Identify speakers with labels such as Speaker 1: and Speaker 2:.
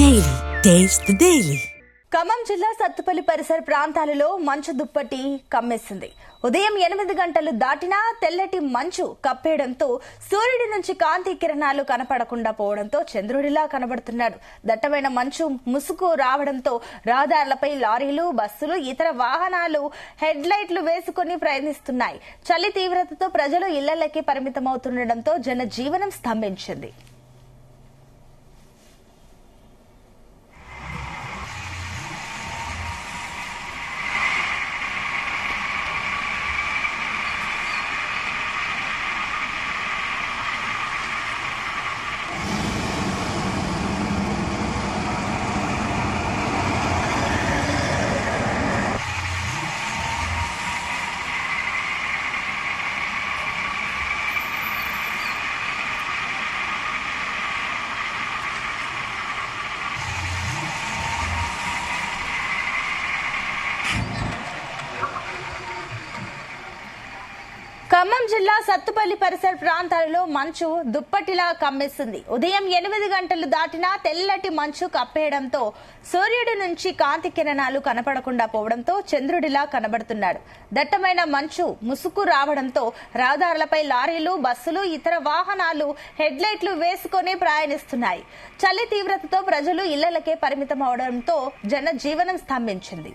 Speaker 1: Daily. Taste the Daily.
Speaker 2: Khammam జిల్లా సత్తుపల్లి పరిసర ప్రాంతాలలో మంచు దుప్పటి కమ్మేసింది. ఉదయం 8 గంటలు దాటినా తెల్లటి మంచు కప్పేయడంతో సూర్యుడి నుంచి కాంతి కిరణాలు కనపడకుండా పోవడంతో చంద్రుడిలా కనబడుతున్నాడు. దట్టమైన మంచు ముసుగు రావడంతో రహదారులపై లారీలు, బస్సులు, ఇతర వాహనాలు హెడ్ లైట్లు వేసుకుని ప్రయాణిస్తున్నాయి. చలి తీవ్రతతో ప్రజలు ఇళ్లకి పరిమితమవుతుండటంతో జనజీవనం స్తంభించింది. ఖమ్మం జిల్లా సత్తుపల్లి పరిసర ప్రాంతాలలో మంచు దుప్పటిలా కమ్మేసింది. ఉదయం 8 గంటలు దాటినా తెల్లటి మంచు కప్పేయడంతో సూర్యుడి నుంచి కాంతి కిరణాలు కనపడకుండా పోవడంతో చంద్రుడిలా కనబడుతున్నాడు. దట్టమైన మంచు ముసుగు రావడంతో రహదారులపై లారీలు, బస్సులు, ఇతర వాహనాలు హెడ్ లైట్లు వేసుకుని ప్రయాణిస్తున్నాయి. చలి తీవ్రతతో ప్రజలు ఇళ్లకే పరిమితం అవడంతో జనజీవనం స్తంభించింది.